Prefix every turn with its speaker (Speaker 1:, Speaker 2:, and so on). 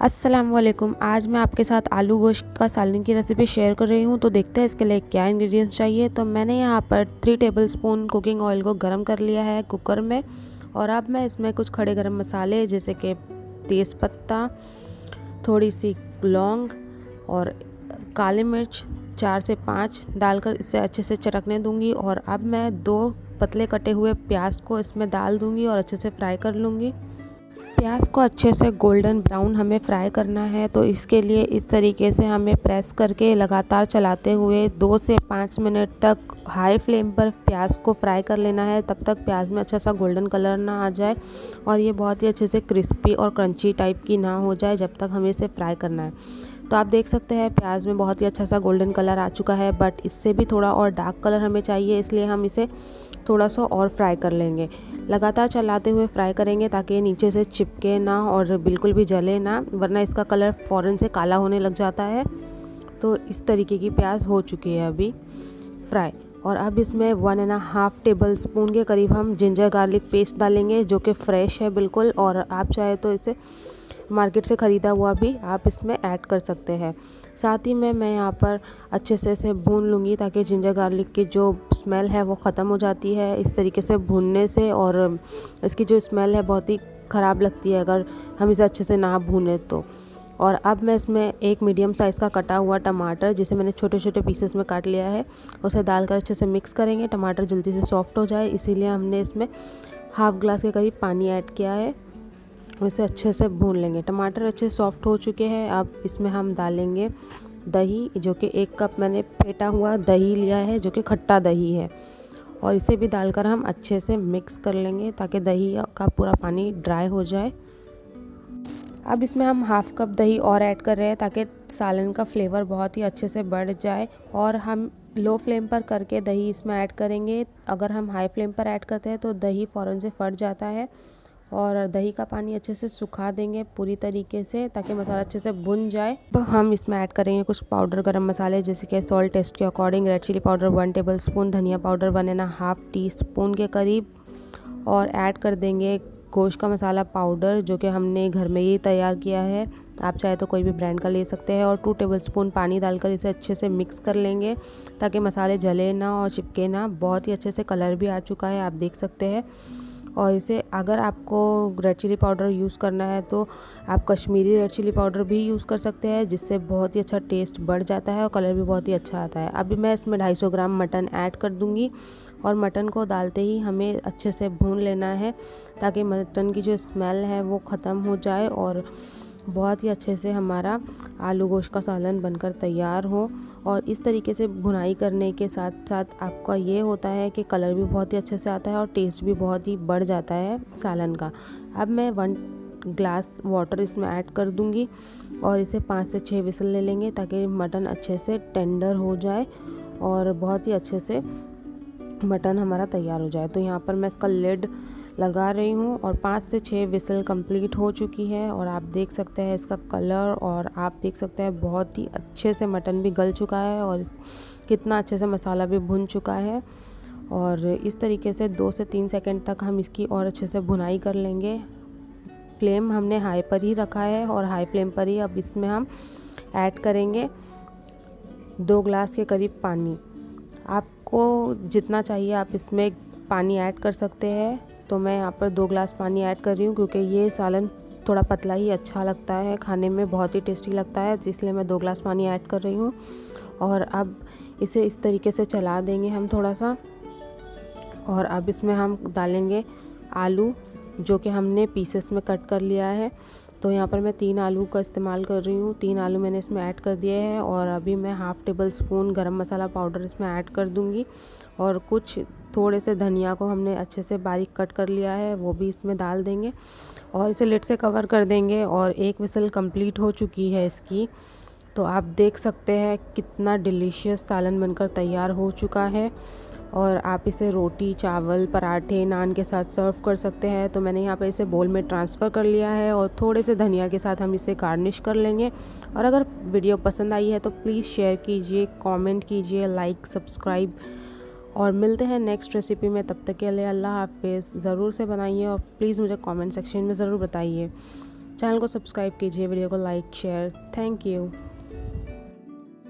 Speaker 1: अस्सलाम वालेकुम। आज मैं आपके साथ आलू गोश्त का सालन की रेसिपी शेयर कर रही हूँ। तो देखते हैं इसके लिए क्या इंग्रेडिएंट्स चाहिए। तो मैंने यहाँ पर 3 टेबलस्पून कुकिंग ऑयल को गरम कर लिया है कुकर में। और अब मैं इसमें कुछ खड़े गरम मसाले जैसे कि तेज़पत्ता, थोड़ी सी लौंग और काली मिर्च 4 से 5 डालकर इसे अच्छे से चटकने दूँगी। और अब मैं 2 पतले कटे हुए प्याज को इसमें डाल दूँगी और अच्छे से फ्राई कर लूँगी। प्याज को अच्छे से गोल्डन ब्राउन हमें फ्राई करना है, तो इसके लिए इस तरीके से हमें प्रेस करके लगातार चलाते हुए 2 से 5 मिनट तक हाई फ्लेम पर प्याज को फ्राई कर लेना है। तब तक प्याज में अच्छा सा गोल्डन कलर ना आ जाए और ये बहुत ही अच्छे से क्रिस्पी और क्रंची टाइप की ना हो जाए, जब तक हमें इसे फ्राई करना है। तो आप देख सकते हैं प्याज में बहुत ही अच्छा सा गोल्डन कलर आ चुका है, बट इससे भी थोड़ा और डार्क कलर हमें चाहिए, इसलिए हम इसे थोड़ा सा और फ्राई कर लेंगे। लगातार चलाते हुए फ्राई करेंगे ताकि ये नीचे से चिपके ना और बिल्कुल भी जले ना, वरना इसका कलर फ़ौरन से काला होने लग जाता है। तो इस तरीके की प्याज हो चुकी है अभी फ्राई। और अब इसमें 1.5 टेबल स्पून के करीब हम जिंजर गार्लिक पेस्ट डालेंगे, जो कि फ़्रेश है बिल्कुल। और आप चाहे तो इसे मार्केट से ख़रीदा हुआ भी आप इसमें ऐड कर सकते हैं। साथ ही में मैं यहाँ पर अच्छे से इसे भून लूँगी ताकि जिंजर गार्लिक की जो स्मेल है वो ख़त्म हो जाती है इस तरीके से भूनने से। और इसकी जो स्मेल है बहुत ही ख़राब लगती है अगर हम इसे अच्छे से ना भूनें तो। और अब मैं इसमें एक मीडियम साइज़ का कटा हुआ टमाटर, जिसे मैंने छोटे छोटे पीसेस में काट लिया है, उसे डालकर अच्छे से मिक्स करेंगे। टमाटर जल्दी से सॉफ्ट हो जाए, इसीलिए हमने इसमें हाफ़ ग्लास के करीब पानी ऐड किया है। इसे अच्छे से भून लेंगे। टमाटर अच्छे सॉफ्ट हो चुके हैं। अब इसमें हम डालेंगे दही, जो कि 1 कप मैंने फेंटा हुआ दही लिया है, जो कि खट्टा दही है। और इसे भी डालकर हम अच्छे से मिक्स कर लेंगे ताकि दही का पूरा पानी ड्राई हो जाए। अब इसमें हम हाफ़ कप दही और ऐड कर रहे हैं ताकि सालन का फ्लेवर बहुत ही अच्छे से बढ़ जाए। और हम लो फ्लेम पर करके दही इसमें ऐड करेंगे। अगर हम हाई फ्लेम पर ऐड करते हैं तो दही फ़ौरन से फट जाता है। और दही का पानी अच्छे से सुखा देंगे पूरी तरीके से ताकि मसाला अच्छे से भुन जाए। तो हम इसमें ऐड करेंगे कुछ पाउडर गरम मसाले, जैसे कि सॉल्ट टेस्ट के according, red chilli powder 1 tablespoon, धनिया पाउडर 1.5 टीस्पून के करीब। और ऐड कर देंगे गोश्त का मसाला पाउडर, जो कि हमने घर में ही तैयार किया है। आप चाहे तो कोई भी ब्रांड का ले सकते हैं। और 2 टेबलस्पून पानी डालकर इसे अच्छे से मिक्स कर लेंगे ताकि मसाले जले ना और चिपके ना। बहुत ही अच्छे से कलर भी आ चुका है, आप देख सकते हैं। और इसे अगर आपको रेड चिली पाउडर यूज़ करना है तो आप कश्मीरी रेड चिली पाउडर भी यूज़ कर सकते हैं, जिससे बहुत ही अच्छा टेस्ट बढ़ जाता है और कलर भी बहुत ही अच्छा आता है। अभी मैं इसमें 250 ग्राम मटन ऐड कर दूंगी। और मटन को डालते ही हमें अच्छे से भून लेना है ताकि मटन की जो स्मेल है वो ख़त्म हो जाए और बहुत ही अच्छे से हमारा आलू गोश्त का सालन बनकर तैयार हो। और इस तरीके से भुनाई करने के साथ साथ आपका ये होता है कि कलर भी बहुत ही अच्छे से आता है और टेस्ट भी बहुत ही बढ़ जाता है सालन का। अब मैं 1 ग्लास वाटर इसमें ऐड कर दूंगी और इसे 5 से 6 विसल ले लेंगे ताकि मटन अच्छे से टेंडर हो जाए और बहुत ही अच्छे से मटन हमारा तैयार हो जाए। तो यहाँ पर मैं इसका लिड लगा रही हूँ और 5 से 6 विसल कंप्लीट हो चुकी है। और आप देख सकते हैं इसका कलर, और आप देख सकते हैं बहुत ही अच्छे से मटन भी गल चुका है और कितना अच्छे से मसाला भी भुन चुका है। और इस तरीके से 2 से 3 सेकंड तक हम इसकी और अच्छे से भुनाई कर लेंगे। फ्लेम हमने हाई पर ही रखा है और हाई फ्लेम पर ही अब इसमें हम ऐड करेंगे 2 ग्लास के करीब पानी। आपको जितना चाहिए आप इसमें पानी ऐड कर सकते हैं। तो मैं यहाँ पर 2 ग्लास पानी ऐड कर रही हूँ क्योंकि ये सालन थोड़ा पतला ही अच्छा लगता है, खाने में बहुत ही टेस्टी लगता है, इसलिए मैं 2 ग्लास पानी ऐड कर रही हूँ। और अब इसे इस तरीके से चला देंगे हम थोड़ा सा। और अब इसमें हम डालेंगे आलू, जो कि हमने पीसेस में कट कर लिया है। तो यहाँ पर मैं 3 आलू का इस्तेमाल कर रही हूँ। 3 आलू मैंने इसमें ऐड कर दिए हैं। और अभी मैं हाफ़ टेबल स्पून गरम मसाला पाउडर इसमें ऐड कर दूँगी। और कुछ थोड़े से धनिया को हमने अच्छे से बारीक कट कर लिया है, वो भी इसमें डाल देंगे और इसे लिड से कवर कर देंगे। और 1 विसल कंप्लीट हो चुकी है इसकी। तो आप देख सकते हैं कितना डिलीशियस सालन बनकर तैयार हो चुका है। और आप इसे रोटी, चावल, पराठे, नान के साथ सर्व कर सकते हैं। तो मैंने यहाँ पे इसे बोल में ट्रांसफ़र कर लिया है और थोड़े से धनिया के साथ हम इसे गार्निश कर लेंगे। और अगर वीडियो पसंद आई है तो प्लीज़ शेयर कीजिए, कमेंट कीजिए, लाइक, सब्सक्राइब। और मिलते हैं नेक्स्ट रेसिपी में, तब तक के लिए अल्लाह हाफ़िज़। ज़रूर से बनाइए और प्लीज़ मुझे कमेंट सेक्शन में ज़रूर बताइए। चैनल को सब्सक्राइब कीजिए, वीडियो को लाइक शेयर। Thank you.